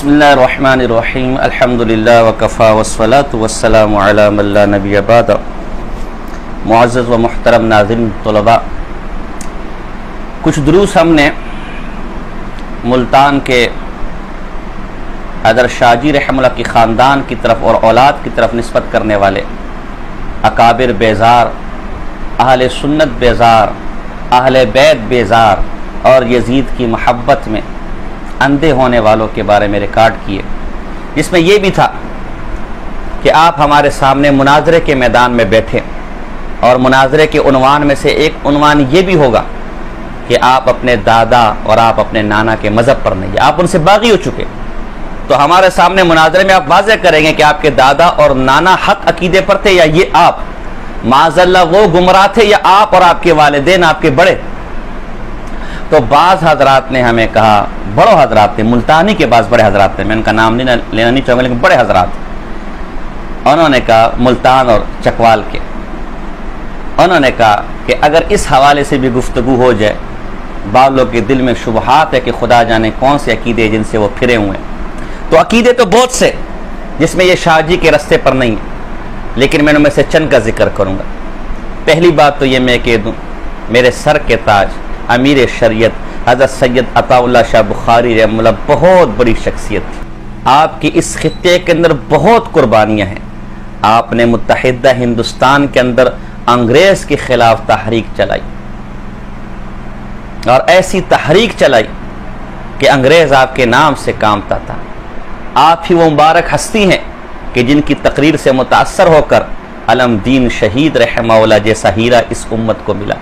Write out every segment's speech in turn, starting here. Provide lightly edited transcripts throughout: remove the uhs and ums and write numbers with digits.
بسم اللہ الرحمن الرحیم الحمدللہ وکفا والصلاة والسلام علی من لا نبی بعد۔ معزز و محترم ناظرین طلباء، کچھ دروس ہم نے ملتان کے حیدر شاہ جی رحمہ اللہ کی خاندان کی طرف اور اولاد کی طرف نسبت کرنے والے اکابر بیزار، اہل سنت بیزار، اہل بیت بیزار اور یزید کی محبت میں اندھے ہونے والوں کے بارے میں ریکارڈ کیے، جس میں یہ بھی تھا کہ آپ ہمارے سامنے مناظرے کے میدان میں بیٹھے اور مناظرے کے عنوان میں سے ایک عنوان یہ بھی ہوگا کہ آپ اپنے دادا اور آپ اپنے نانا کے مذہب پر نہیں، آپ ان سے باغی ہو چکے، تو ہمارے سامنے مناظرے میں آپ واضح کریں گے کہ آپ کے دادا اور نانا حق عقیدے پر تھے یا یہ آپ معاذ اللہ وہ گمراہ تھے، یا آپ اور آپ کے والدین آپ کے بڑے۔ تو بعض حضرات نے ہمیں کہا، بڑوں حضرات نے، ملتانی کے بعض بڑے حضرات نے، میں ان کا نام لینا نہیں چاہوں گا لیکن بڑے حضرات، انہوں نے کہا ملتان اور چکوال کے، انہوں نے کہا کہ اگر اس حوالے سے بھی گفتگو ہو جائے، بعض لوگ کے دل میں شبہات ہے کہ خدا جانے کون سے عقیدے جن سے وہ پھرے ہوئے ہیں، تو عقیدے تو بہت سے جس میں یہ شاہ جی کے رستے پر نہیں ہے، لیکن میں ان میں سے چند کا ذکر کروں گا۔ پہلی بات تو یہ میں کہہ دوں، میرے سر کے تاج امیر شریعت حضرت سید عطا اللہ شاہ بخاری رحمہ اللہ بہت بڑی شخصیت تھی، آپ کی اس خطے کے اندر بہت قربانیاں ہیں۔ آپ نے متحدہ ہندوستان کے اندر انگریز کے خلاف تحریک چلائی، اور ایسی تحریک چلائی کہ انگریز آپ کے نام سے کامتا تھا۔ آپ ہی وہ مبارک ہستی ہیں کہ جن کی تقریر سے متاثر ہو کر علم دین شہید رحمہ اللہ جیسا ہیرا اس امت کو ملا،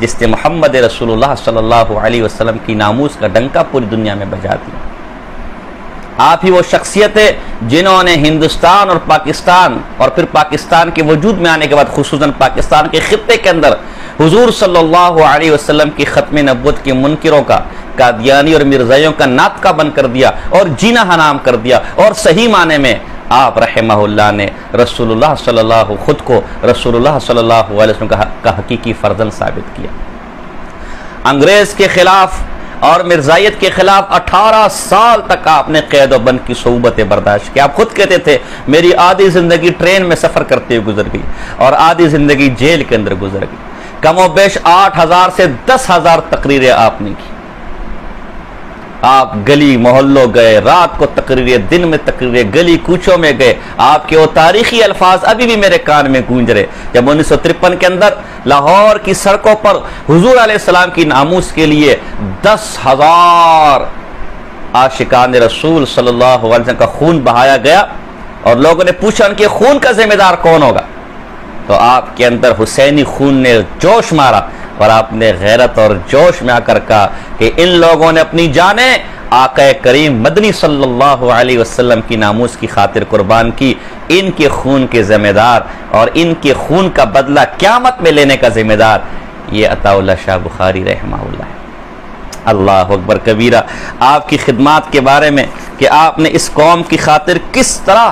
جس نے محمد رسول اللہ صلی اللہ علیہ وسلم کی ناموس کا ڈنکا پوری دنیا میں بجا دیا۔ آپ ہی وہ شخصیت ہے جنہوں نے ہندوستان اور پاکستان اور پھر پاکستان کے وجود میں آنے کے بعد خصوصاً پاکستان کے خطے کے اندر حضور صلی اللہ علیہ وسلم کی ختم نبوت کے منکروں کا، قادیانی اور مرزائیوں کا ناطقہ بن کر دیا اور جینا حرام کر دیا، اور صحیح معنی میں آپ رحمہ اللہ نے رسول اللہ صلی اللہ خود کو رسول اللہ صلی اللہ علیہ وسلم کا حقیقی فرزند ثابت کیا۔ انگریز کے خلاف اور مرزائیت کے خلاف 18 سال تک آپ نے قید و بند کی صعوبتیں برداشت کی۔ آپ خود کہتے تھے میری آدھی زندگی ٹرین میں سفر کرتے ہوئے گزر گئی اور آدھی زندگی جیل کے اندر گزر گئی۔ کم و بیش 8000 سے 10,000 تقریریں آپ نے کی۔ آپ گلی محلوں گئے، رات کو تقریریں، دن میں تقریریں، گلی کوچوں میں گئے۔ آپ کے وہ تاریخی الفاظ ابھی بھی میرے کان میں گونج رہے، جب 1953 کے اندر لاہور کی سڑکوں پر حضور علیہ السلام کی ناموس کے لیے 10,000 عاشقان رسول صلی اللہ علیہ وسلم کا خون بہایا گیا، اور لوگوں نے پوچھا ان کے خون کا ذمہ دار کون ہوگا، تو آپ کے اندر حسینی خون نے جوش مارا، اور آپ نے غیرت اور جوش میں آ کر کہا کہ ان لوگوں نے اپنی جانیں آقا کریم مدنی صلی اللہ علیہ وسلم کی ناموس کی خاطر قربان کی، ان کے خون کے ذمہ دار اور ان کے خون کا بدلہ قیامت میں لینے کا ذمہ دار یہ عطا اللہ شاہ بخاری رحمہ اللہ ہے۔ اللہ اکبر کبیرہ۔ آپ کی خدمات کے بارے میں کہ آپ نے اس قوم کی خاطر کس طرح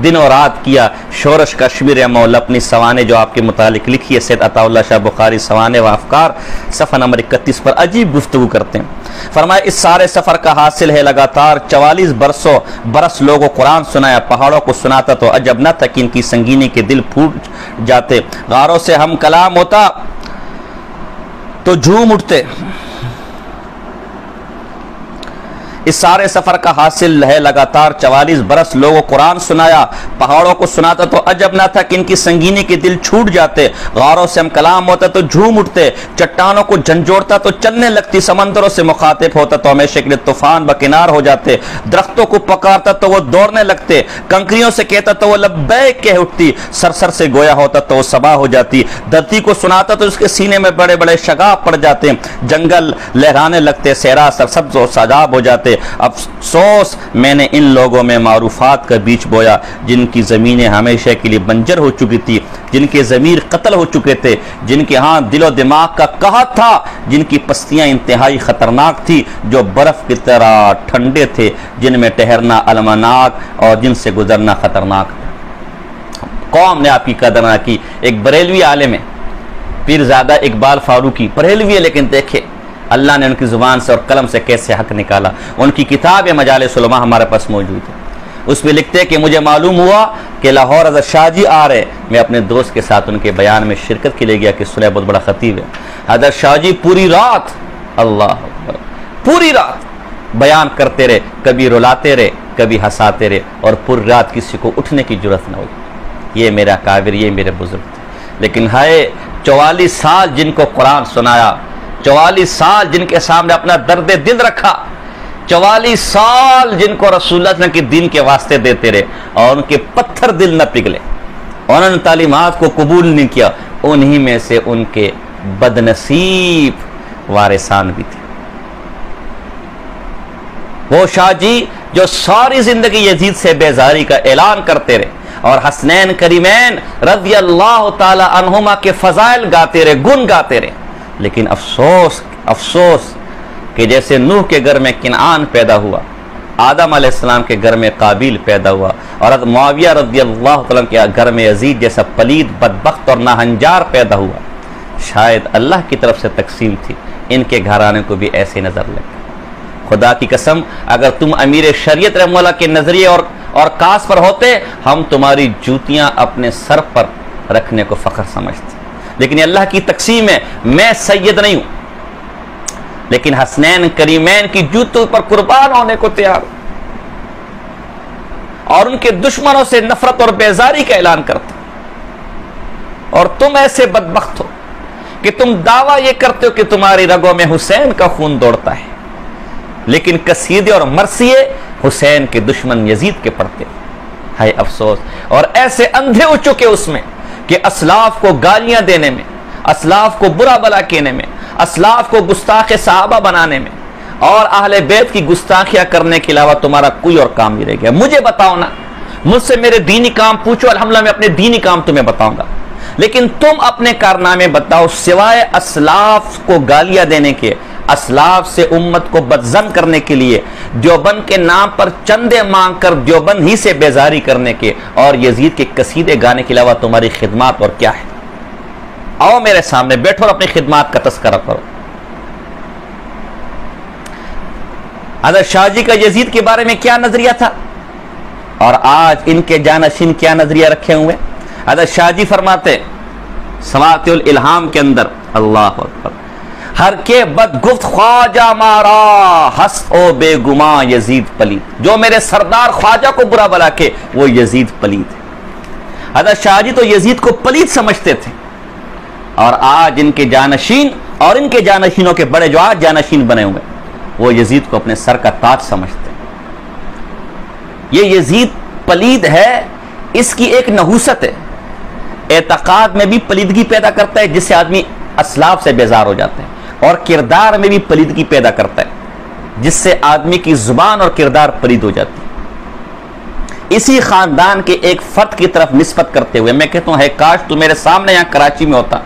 دن و رات کیا، شورش کشمیر رحمہ اللہ اپنی سوانے جو آپ کے متعلق لکھی ہے، سید عطا اللہ شاہ بخاری سوانے و افکار صفحہ نمبر 31 پر عجیب گفتگو کرتے ہیں۔ فرمایا اس سارے سفر کا حاصل ہے لگاتار 44 برس لوگوں کو قرآن سنایا، پہاڑوں کو سناتا تو عجب نہ تھا کہ ان کی سنگینی کے دل پھوٹ جاتے، غاروں سے ہم کلام ہوتا تو جھوم اٹھتے۔ اس سارے سفر کا حاصل ہے لگاتار 44 برس لوگوں قرآن سنایا، پہاڑوں کو سناتا تو عجب نہ تھا کہ ان کی سنگینی کے دل چھوٹ جاتے، غاروں سے ہم کلام ہوتا تو جھوم اٹھتے، چٹانوں کو جھنجھوڑتا تو چلنے لگتی، سمندروں سے مخاطب ہوتا تو ہمیشہ کے لیے طوفان بکنار ہو جاتے، درختوں کو پکارتا تو وہ دوڑنے لگتے، کنکریوں سے کہتا تو وہ لبیک کہہ اٹھتی، سرسر سے گویا ہوتا تو وہ صبا ہو جاتی، دھرتی کو سناتا تو اس کے سینے میں بڑے بڑے شگاف پڑ جاتے، جنگل لہرانے لگتے، صحرا سرسبز و سجاب ہو جاتے۔ افسوس میں نے ان لوگوں میں معروفات کا بیج بویا جن کی زمینیں ہمیشہ کے لیے بنجر ہو چکی تھی، جن کے ضمیر قتل ہو چکے تھے، جن کے ہاں دل و دماغ کا قحط تھا، جن کی پستیاں انتہائی خطرناک تھی، جو برف کی طرح ٹھنڈے تھے، جن میں ٹہرنا المناک اور جن سے گزرنا خطرناک تھا۔ قوم نے آپ کی قدر نہ کی۔ ایک بریلوی عالم ہے پیرزادہ اقبال فاروقی، بریلوی ہے لیکن دیکھے اللہ نے ان کی زبان سے اور قلم سے کیسے حق نکالا. ان کی کتاب مجالس علماء ہمارے پاس موجود ہے. اس میں لکھتے کہ مجھے معلوم ہوا کہ لاہور حضرت شاہ جی آ رہے. میں اپنے دوست کے ساتھ ان کے بیان میں شرکت کے لیے گیا کہ سلح بہت بڑا خطیب ہے. حضرت شاہ جی پوری رات، اللہ اکبر، پوری رات بیان کرتے رہے، کبھی رلاتے رہے کبھی ہنساتے رہے، اور پوری رات کسی کو اٹھنے کی جرت نہ ہوئی. یہ میرا کابر، یہ میرے بزرگ تھے. لیکن ہے 44 سال جن کو قرآن سنایا، 44 سال جن کے سامنے اپنا درد دل رکھا، 44 سال جن کو رسول اللہ صلی اللہ علیہ وسلم کے دین کے واسطے دیتے رہے اور ان کے پتھر دل نہ پگھلے، انہوں نے تعلیمات کو قبول نہیں کیا. انہی میں سے ان کے بدنصیب وارثان بھی تھے. وہ شاہ جی جو ساری زندگی یزید سے بیزاری کا اعلان کرتے رہے اور حسنین کریمین رضی اللہ تعالی عنہما کے فضائل گاتے رہے، گن گاتے رہے. لیکن افسوس افسوس کہ جیسے نوح کے گھر میں کنعان پیدا ہوا، آدم علیہ السلام کے گھر میں قابیل پیدا ہوا، اور حضرت معاویہ رضی اللہ تعالیٰ کے گھر میں یزید جیسا پلید بدبخت اور ناہنجار پیدا ہوا. شاید اللہ کی طرف سے تقسیم تھی، ان کے گھرانے کو بھی ایسے نظر لگے. خدا کی قسم اگر تم امیر شریعت رحمہ اللہ کے نظریے اور کاس پر ہوتے، ہم تمہاری جوتیاں اپنے سر پر رکھنے کو فخر سمجھتے. لیکن یہ اللہ کی تقسیم ہے. میں سید نہیں ہوں، لیکن حسنین کریمین کی جوتوں پر قربان ہونے کو تیار ہوں، اور ان کے دشمنوں سے نفرت اور بیزاری کا اعلان کرتے. اور تم ایسے بدبخت ہو کہ تم دعویٰ یہ کرتے ہو کہ تمہاری رگوں میں حسین کا خون دوڑتا ہے، لیکن قصیدے اور مرثیے حسین کے دشمن یزید کے پڑھتے. ہے افسوس. اور ایسے اندھے ہو چکے اس میں کہ اسلاف کو گالیاں دینے میں، اسلاف کو برا بلا کہنے میں، اسلاف کو گستاخ صحابہ بنانے میں اور اہل بیت کی گستاخیاں کرنے کے علاوہ تمہارا کوئی اور کام نہیں رہ گیا. مجھے بتاؤ نا، مجھ سے میرے دینی کام پوچھو، الحمدللہ میں اپنے دینی کام تمہیں بتاؤں گا. لیکن تم اپنے کارنامے بتاؤ سوائے اسلاف کو گالیاں دینے کے، اسلاف سے امت کو بدظن کرنے کے لیے، دیوبند کے نام پر چندے مانگ کر دیوبند ہی سے بیزاری کرنے کے اور یزید کے قصیدے گانے کے علاوہ تمہاری خدمات اور کیا ہے؟ آؤ میرے سامنے بیٹھو اور اپنی خدمات کا تذکرہ کرو. حضرت شاہ جی کا یزید کے بارے میں کیا نظریہ تھا اور آج ان کے جانشین کیا نظریہ رکھے ہوئے؟ حضرت شاہ جی فرماتے سماعت الالہام کے اندر، اللہ اکبر، ہر کے بد گفت خواجہ مارا ہست او بے گماں یزید پلید. جو میرے سردار خواجہ کو برا بلا کے وہ یزید پلید ہے. حضرت شاہ جی تو یزید کو پلید سمجھتے تھے، اور آج ان کے جانشین اور ان کے جانشینوں کے بڑے جو آج جانشین بنے ہوئے وہ یزید کو اپنے سر کا تاج سمجھتے ہیں. یہ یزید پلید ہے، اس کی ایک نحوست ہے. اعتقاد میں بھی پلیدگی پیدا کرتا ہے جس سے آدمی اسلاف سے بیزار ہو جاتے ہیں، اور کردار میں بھی پلیدگی پیدا کرتا ہے جس سے آدمی کی زبان اور کردار پلید ہو جاتی ہے. اسی خاندان کے ایک فرد کی طرف نسبت کرتے ہوئے میں کہتا ہوں، ہے کاش تو میرے سامنے یہاں کراچی میں ہوتا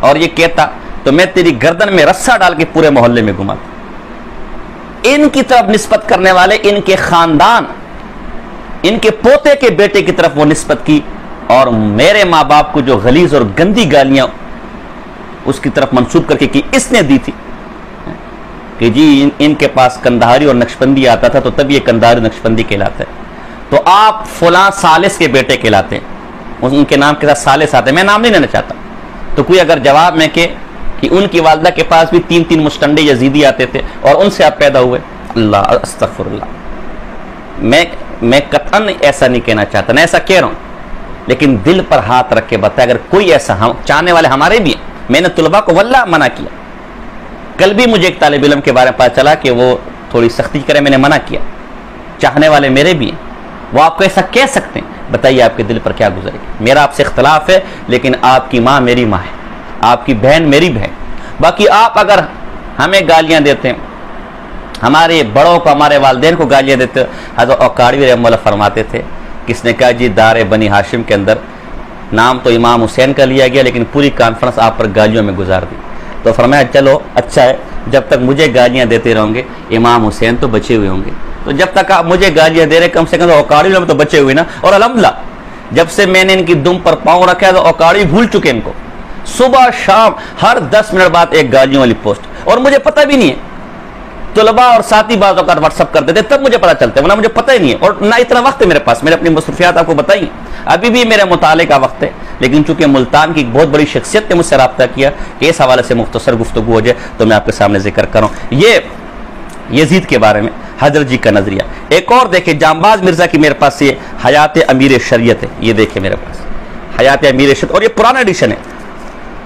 اور یہ کہتا تو میں تیری گردن میں رسہ ڈال کے پورے محلے میں گھماتا. ان کی طرف نسبت کرنے والے ان کے خاندان، ان کے پوتے کے بیٹے کی طرف وہ نسبت کی، اور میرے ماں باپ کو جو غلیظ اور گندی گالیاں اس کی طرف منسوب کر کے کی اس نے دی تھی کہ جی ان کے پاس کندہاری اور نقشبندی آتا تھا تو تب یہ کندہاری نقشبندی کہلاتا ہے، تو آپ فلاں سالس کے بیٹے کہلاتے ہیں، ان کے نام کے ساتھ سالس آتے ہیں. میں نام نہیں لینا چاہتا. تو کوئی اگر جواب میں کہ ان کی والدہ کے پاس بھی 3 مستنڈے یزیدی آتے تھے اور ان سے آپ پیدا ہوئے، اللہ استغفر اللہ. میں قطعاً ایسا نہیں کہنا چاہتا، میں ایسا کہہ رہا ہوں، لیکن دل پر ہاتھ رکھ کے بتایا اگر کوئی ایسا، ہم چاہنے والے ہمارے بھی ہیں. میں نے طلباء کو واللہ منع کیا. کل بھی مجھے ایک طالب علم کے بارے میں پتا چلا کہ وہ تھوڑی سختی کرے، میں نے منع کیا. چاہنے والے میرے بھی ہیں، وہ آپ کو ایسا کہہ سکتے ہیں. بتائیے آپ کے دل پر کیا گزرے گی؟ میرا آپ سے اختلاف ہے، لیکن آپ کی ماں میری ماں ہے، آپ کی بہن میری بہن. باقی آپ اگر ہمیں گالیاں دیتے ہیں، ہمارے بڑوں کو، ہمارے والدین کو گالیاں دیتے ہیں. حضرت اوقاڑوی رحمہ اللہ فرماتے تھے، کس نے کہا جی دار بنی ہاشم کے اندر نام تو امام حسین کا لیا گیا لیکن پوری کانفرنس آپ پر گالیوں میں گزار دی. تو فرمایا چلو اچھا ہے، جب تک مجھے گالیاں دیتے رہوں گے امام حسین تو بچے ہوئے ہوں گے. تو جب تک آپ مجھے گالیاں دے رہے کم سے کم اوقاڑی میں تو بچے ہوئے نا. اور الحمدللہ جب سے میں نے ان کی دم پر پاؤں رکھا ہے تو اوقاڑی بھول چکے ان کو. صبح شام ہر 10 منٹ بعد ایک گالیوں والی پوسٹ. اور مجھے پتہ بھی نہیں ہے. طلباء اور ساتھی بعض اوقات واٹس اپ کرتے تھے, تب مجھے پتہ چلتا ہے, ورنہ مجھے پتہ ہی نہیں ہے, اور نہ اتنا وقت ہے میرے پاس. میں نے اپنی مصروفیات آپ کو بتائی, ابھی بھی میرے مطالعے کا وقت ہے, لیکن چونکہ ملتان کی ایک بہت بڑی شخصیت نے مجھ سے رابطہ کیا کہ اس حوالے سے مختصر گفتگو ہو جائے, تو میں آپ کے سامنے ذکر کروں. یہ یزید کے بارے میں حضرت جی کا نظریہ. ایک اور دیکھیں, جانباز مرزا کی میرے پاس یہ حیات امیر شریعت ہے, یہ دیکھیں میرے پاس حیات امیر شریعت, اور یہ پرانا ایڈیشن ہے,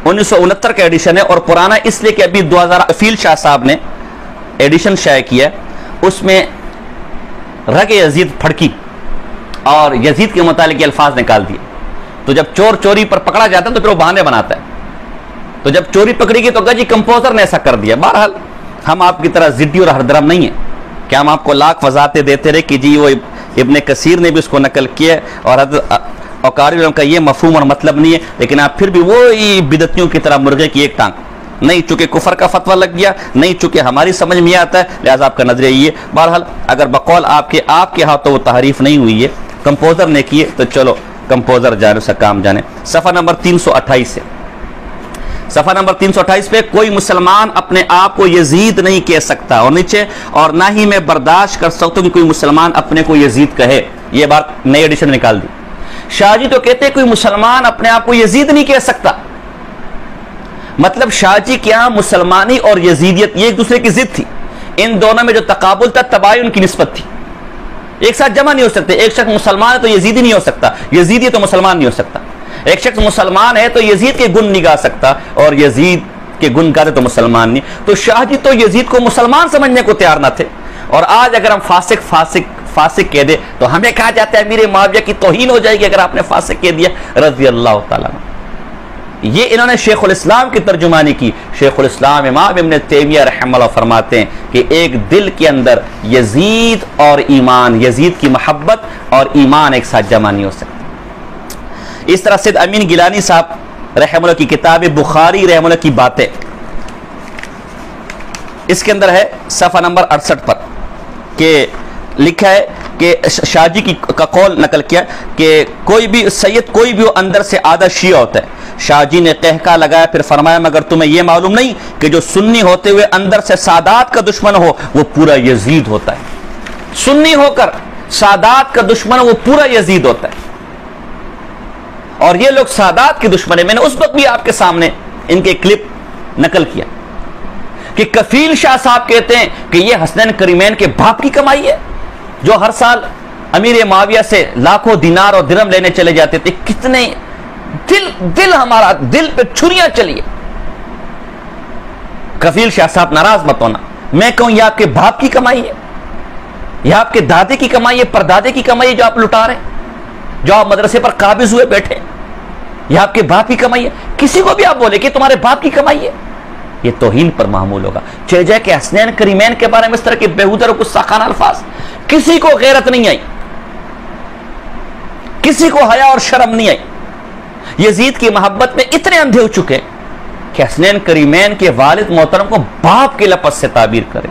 1969 کا ایڈیشن ہے, اور پرانا اس لیے کہ ابھی 2000 افیل شاہ صاحب نے ایڈیشن شائع کیا, اس میں رگ یزید پھڑکی اور یزید کے متعلق الفاظ نکال دیے. تو جب چور چوری پر پکڑا جاتا ہے تو پھر وہ بہانے بناتا ہے, تو جب چوری پکڑی گئی تو کہا جی کمپوزر نے ایسا کر دیا. بہرحال ہم آپ کی طرح ضدی اور ہردرم نہیں ہیں کہ ہم آپ کو لاکھ وضاحتیں دیتے رہے کہ جی وہ ابن کثیر نے بھی اس کو نقل کیا, اور حضرت اوقاری کا یہ مفہوم اور مطلب نہیں ہے, لیکن آپ پھر بھی وہی بدعتیوں کی طرح مرغے کی ایک ٹانگ. نہیں چونکہ کفر کا فتویٰ لگ گیا, نہیں چونکہ ہماری سمجھ میں آتا ہے, لہذا آپ کا نظریہ یہ. بہرحال اگر بقول آپ کے ہاتھوں وہ تحریف نہیں ہوئی ہے, کمپوزر نے کی ہے, تو چلو کمپوزر جانے سے کام جانے. صفحہ نمبر 328 سے, صفحہ نمبر 328 پہ, کوئی مسلمان اپنے آپ کو یزید نہیں کہہ سکتا, اور نیچے, اور نہ ہی میں برداشت کر سکتا ہوں کہ کوئی مسلمان اپنے کو یزید کہے. یہ بات نئی ایڈیشن نکال دی. شاہ جی تو کہتے ہیں کوئی مسلمان اپنے آپ کو یزید نہیں کہہ سکتا. مطلب شاہ جی کے یہاں مسلمانی اور یزیدیت یہ ایک دوسرے کی ضد تھی, ان دونوں میں جو تقابل تھا تباین کی نسبت تھی, ایک ساتھ جمع نہیں ہو سکتے. ایک شخص مسلمان ہے تو یزیدی نہیں ہو سکتا, یزیدی تو مسلمان نہیں ہو سکتا. ایک شخص مسلمان ہے تو یزید کے گن نہیں گا سکتا, اور یزید کے گن گاتے تو مسلمان نہیں. تو شاہ جی تو یزید کو مسلمان سمجھنے کو تیار نہ تھے, اور آج اگر ہم فاسق کہہ دے تو ہمیں کہا جاتا ہے امیر معاویہ کی توہین ہو جائے گی اگر آپ نے فاسق کہہ دیا رضی اللہ تعالیٰ. یہ انہوں نے شیخ الاسلام کی ترجمانی کی. شیخ الاسلام امام ابن تیمیہ رحمہ اللہ فرماتے ہیں کہ ایک دل کے اندر یزید اور ایمان, یزید کی محبت اور ایمان ایک ساتھ جمع نہیں ہو سکتا. اس طرح سید امین گیلانی صاحب رحمہ اللہ کی کتاب بخاری رحمہ اللہ کی باتیں, اس کے اندر ہے صفحہ نمبر 68 پر کہ لکھا ہے کہ شاہ جی کا قول نقل کیا کہ کوئی بھی سید کوئی بھی اندر سے آدھا شیعہ ہوتا ہے. شاہ جی نے قہقہ لگایا, پھر فرمایا مگر تمہیں یہ معلوم نہیں کہ جو سنی ہوتے ہوئے اندر سے سادات کا دشمن ہو وہ پورا یزید ہوتا ہے. سنی ہو کر سادات کا دشمن وہ پورا یزید ہوتا ہے, اور یہ لوگ سادات کے دشمن ہیں. میں نے اس وقت بھی آپ کے سامنے ان کے کلپ نقل کیا کہ کفیل شاہ صاحب کہتے ہیں کہ یہ حسنین کریمین کے باپ کی کمائی ہے, جو ہر سال امیر معاویہ سے لاکھوں دینار اور درہم لینے چلے جاتے تھے. کتنے دل ہمارا دل پہ چھریاں چلی. کفیل شاہ صاحب ناراض مت ہونا, میں کہوں یہ آپ کے باپ کی کمائی ہے, یہ آپ کے دادے کی کمائی ہے, پردادے کی کمائی ہے جو آپ لٹا رہے ہیں, جو آپ مدرسے پر قابض ہوئے بیٹھے, یہ آپ کے باپ کی کمائی ہے. کسی کو بھی آپ بولے کہ تمہارے باپ کی کمائی ہے, یہ توہین پر معمول ہوگا. چلے جائے کہ حسنین کریمین کے بارے میں اس طرح کے بیہودہ اور گستاخانہ الفاظ, کسی کو غیرت نہیں آئی, کسی کو حیا اور شرم نہیں آئی. یزید کی محبت میں اتنے اندھے ہو چکے کہ حسنین کریمین کے والد محترم کو باپ کے لفظ سے تعبیر کرے,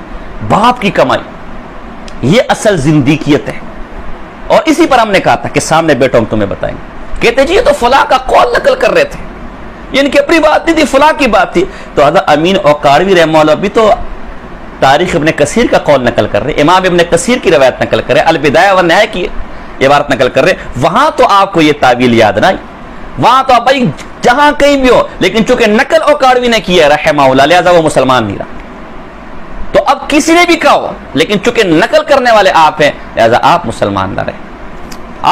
باپ کی کمائی. یہ اصل زندیقیت ہے, اور اسی پر ہم نے کہا تھا کہ سامنے بیٹھو ہم تمہیں بتائیں گے. کہتے جی یہ تو فلاں کا قول نقل کر رہے تھے, یہ ان کی اپنی بات نہیں تھی, فلاں کی بات تھی. تو حضرت امین اوقاروی رحمہ اللہ بھی تو تاریخ ابن کثیر کا قول نقل کر رہے, امام ابن کثیر کی روایت نقل کر رہے, البدایہ والنہایہ کی عبارت نقل کر رہے. وہاں تو آپ کو یہ تعویل یاد نہ آئی, وہاں تو آپ بھائی جہاں کہیں بھی ہو, لیکن چونکہ نقل اوقاروی نے کی ہے رحمہ اللہ, لہذا وہ مسلمان نہیں رہا. تو اب کسی نے بھی کہا ہو, لیکن چونکہ نقل کرنے والے آپ ہیں, لہذا آپ مسلمان نہ رہے.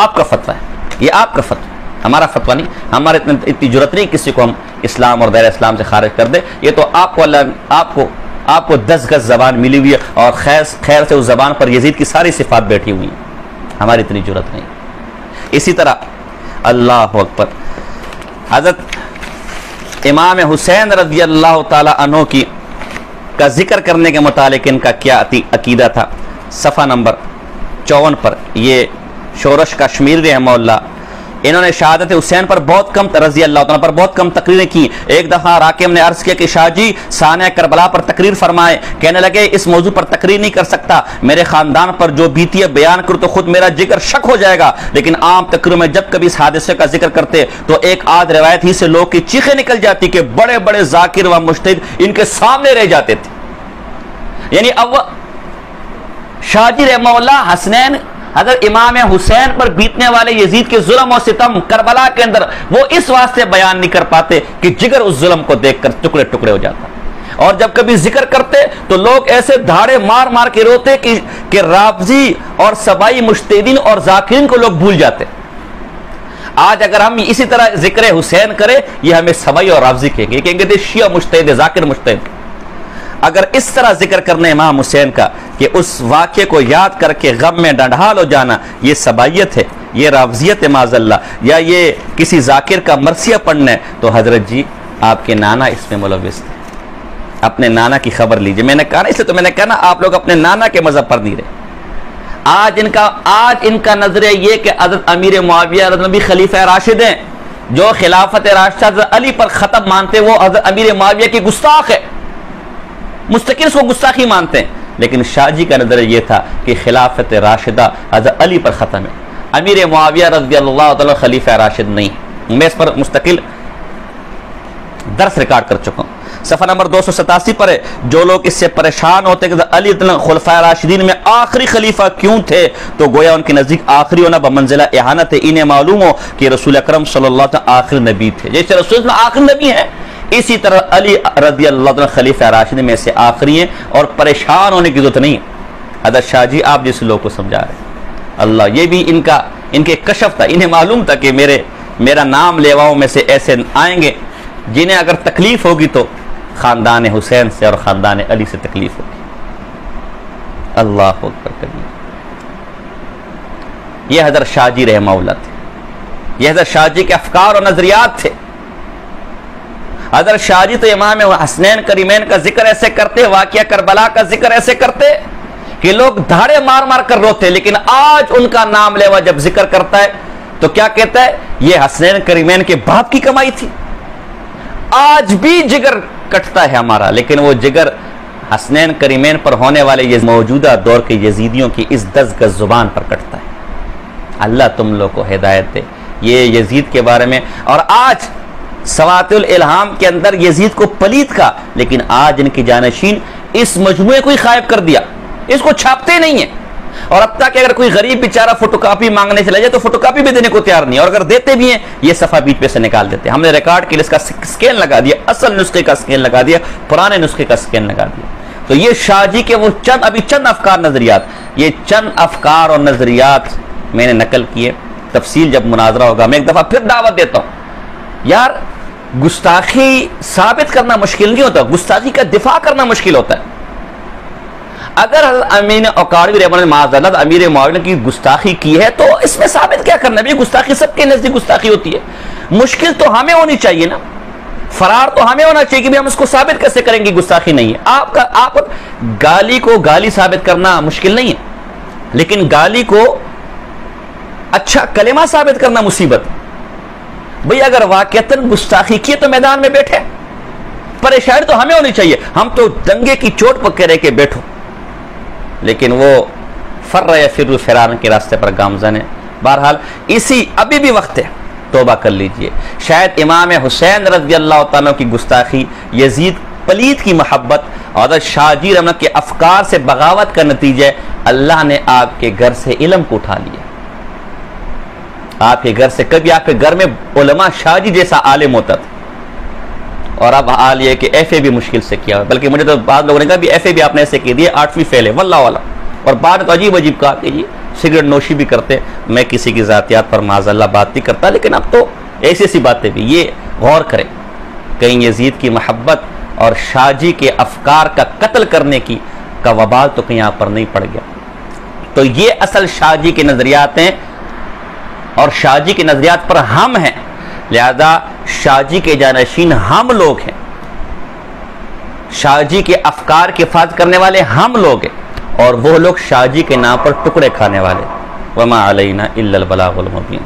آپ کا فتویٰ ہے, یہ آپ کا فتویٰ, ہمارا فتویٰ نہیں. ہمارے اتنی جرت نہیں کسی کو ہم اسلام اور دائرہ اسلام سے خارج کر دے. یہ تو آپ کو اللہ آپ کو 10 گز زبان ملی ہوئی ہے, اور خیر سے اس زبان پر یزید کی ساری صفات بیٹھی ہوئی ہیں. ہماری اتنی جرت نہیں. اسی طرح اللہ اکبر, حضرت امام حسین رضی اللہ تعالی عنہ کا ذکر کرنے کے متعلق ان کا کیا عقیدہ تھا. صفحہ نمبر 54 پر یہ شورش کشمیر رحمہ اللہ انہوں نے شہادت حسین پر بہت کم رضی اللہ عنہ پر بہت کم تقریریں کی. ایک دفعہ راکم نے عرض کیا کہ شاہ جی سانحہ کربلا پر تقریر فرمائے. کہنے لگے اس موضوع پر تقریر نہیں کر سکتا, میرے خاندان پر جو بیتی ہے بیان کرو تو خود میرا جگر شک ہو جائے گا, لیکن عام تقریروں میں جب کبھی اس حادثے کا ذکر کرتے تو ایک آدھ روایت ہی سے لوگ کی چیخیں نکل جاتی کہ بڑے بڑے ذاکر و مجتہد ان کے سامنے رہ جاتے تھے. یعنی اب شاہ جی رحمہ اللہ حسنین حضرت امام حسین پر بیتنے والے یزید کے ظلم و ستم کربلا کے اندر وہ اس واسطے بیان نہیں کر پاتے کہ جگر اس ظلم کو دیکھ کر ٹکڑے ٹکڑے ہو جاتا, اور جب کبھی ذکر کرتے تو لوگ ایسے دھاڑے مار مار کے روتے کہ رافضی اور سبائی مجتہدین اور ذاکرین کو لوگ بھول جاتے. آج اگر ہم اسی طرح ذکر حسین کریں یہ ہمیں سبائی اور رافضی کہیں گے شیعہ مجتہد ذاکر مجتہد. اگر اس طرح ذکر کرنے امام حسین کا کہ اس واقعے کو یاد کر کے غم میں ڈنڈھال ہو جانا یہ سبائیت ہے, یہ رافضیت ہے معاذ اللہ, یا یہ کسی ذاکر کا مرثیہ پڑھنا ہے, تو حضرت جی آپ کے نانا اس میں ملوث تھے. اپنے نانا کی خبر لیجئے. میں نے کہا نا, اس لیے تو میں نے کہا نا آپ لوگ اپنے نانا کے مذہب پر نہیں رہے. آج ان کا نظریہ یہ کہ حضرت امیر معاویہ رضی اللہ عنہ خلیفہ راشد ہیں, جو خلافت راشدہ حضرت علی پر ختم مانتے وہ حضرت امیر معاویہ کی گستاخ ہے, مستقل اس کو گستاخی مانتے ہیں. لیکن شاہ جی کا نظریہ یہ تھا کہ خلافت راشدہ حضرت علی پر ختم ہے, امیر معاویہ رضی اللہ تعالی خلیفہ راشد نہیں. میں اس پر مستقل درس ریکارڈ کر چکا ہوں. صفحہ نمبر 287 پر ہے, جو لوگ اس سے پریشان ہوتے کہ علی خلفاء راشدین میں آخری خلیفہ کیوں تھے تو گویا ان کے نزدیک آخری ہونا بمنزلہ اہانت ہے. انہیں معلوم ہو کہ رسول اکرم صلی اللہ علیہ وسلم آخری نبی تھے, جیسے رسول اللہ آخری نبی ہیں اسی طرح علی رضی اللہ عنہ خلیفہ راشد میں سے آخری ہیں, اور پریشان ہونے کی ضرورت نہیں ہے. حضرت شاہ جی آپ جیسے لوگ کو سمجھا رہے ہیں اللہ, یہ بھی ان کے کشف تھا. انہیں معلوم تھا کہ میرا نام لیواؤں میں سے ایسے آئیں گے جنہیں اگر تکلیف ہوگی تو خاندان حسین سے اور خاندان علی سے تکلیف ہوگی. اللہ اکبر کبیر. یہ حضرت شاہ جی رحمہ اللہ تھے, یہ حضرت شاہ جی کے افکار اور نظریات تھے. حضرت شاہ جی تو امام حسنین کریمین کا ذکر ایسے کرتے, واقعہ کربلا کا ذکر ایسے کرتے کہ لوگ دھاڑے مار مار کر روتے. لیکن آج ان کا نام لیوا جب ذکر کرتا ہے تو کیا کہتا ہے, یہ حسنین کریمین کے باپ کی کمائی تھی. آج بھی جگر کٹتا ہے ہمارا, لیکن وہ جگر حسنین کریمین پر ہونے والے یہ موجودہ دور کے یزیدیوں کی اس دزگز زبان پر کٹتا ہے. اللہ تم لوگ کو ہدایت دے یہ یزید کے بارے میں. اور آج سوات الالہام کے اندر یزید کو پلیت کا, لیکن آج ان کی جانشین اس مجموعے کو ہی غائب کر دیا, اس کو چھاپتے نہیں ہیں. اور اب تک اگر کوئی غریب بیچارہ فوٹو کاپی مانگنے چلا جائے تو فوٹو کاپی بھی دینے کو تیار نہیں, اور اگر دیتے بھی ہیں یہ صفحہ بیچ پہ سے نکال دیتے. ہم نے ریکارڈ کے لیے اس کا سکین لگا دیا, اصل نسخے کا سکین لگا دیا, پرانے نسخے کا سکین لگا دیا. تو یہ شاہ جی کے وہ چند افکار نظریات, یہ چند افکار اور نظریات میں نے نقل کیے. تفصیل جب مناظرہ ہوگا میں ایک دفعہ پھر دعوت دیتا ہوں. یار گستاخی ثابت کرنا مشکل نہیں ہوتا, گستاخی کا دفاع کرنا مشکل ہوتا ہے. اگر امین اوکاڑوی رحمہ اللہ معاذ اللہ امیر معاویہ کی گستاخی کی ہے تو اس میں ثابت کیا کرنا ہے؟ گستاخی سب کے نزدیک گستاخی ہوتی ہے. مشکل تو ہمیں ہونی چاہیے نا, فرار تو ہمیں ہونا چاہیے کہ ہم اس کو ثابت کیسے کریں گے گستاخی نہیں ہے. آپ گالی کو گالی ثابت کرنا مشکل نہیں ہے, لیکن گالی کو اچھا کلمہ ثابت کرنا مصیبت. بھئی اگر واقعتاً گستاخی کی تو میدان میں بیٹھے, پریشانی تو ہمیں ہونی چاہیے. ہم تو دنگے کی چوٹ پکڑ رہے کہ بیٹھو, لیکن وہ فر یفر فرارن کے راستے پر گامزن ہے. بہرحال اسی ابھی بھی وقت ہے, توبہ کر لیجئے. شاید امام حسین رضی اللہ تعالیٰ کی گستاخی, یزید پلید کی محبت اور شاہ جی رحمہ کے افکار سے بغاوت کا نتیجہ اللہ نے آپ کے گھر سے علم کو اٹھا لیا. آپ کے گھر سے کبھی آپ کے گھر میں علماء شاہ جی جیسا عالم ہوتا تھا, اور اب حال یہ کہ ایف اے بھی مشکل سے کیا, بلکہ مجھے تو بعض لوگوں نے کہا بھی ایف اے بھی آپ نے ایسے کی دیے 8ویں فیل ہے واللہ والا. اور بعد تو عجیب عجیب کہا کہ یہ سگریٹ نوشی بھی کرتے. میں کسی کی ذاتیات پر معاذ اللہ بات نہیں کرتا, لیکن اب تو ایسی ایسی باتیں بھی یہ غور کریں, کہیں یزید کی محبت اور شاہ جی کے افکار کا قتل کرنے کی کا وبال تو کہیں آپ پر نہیں پڑ گیا. تو یہ اصل شاہ جی کے نظریات ہیں, اور شاہ جی کے نظریات پر ہم ہیں, لہذا شاہ جی کے جانشین ہم لوگ ہیں, شاہ جی کے افکار کی حفاظت کرنے والے ہم لوگ ہیں, اور وہ لوگ شاہ جی کے نام پر ٹکڑے کھانے والے. وما علینا الا البلاغ المبین.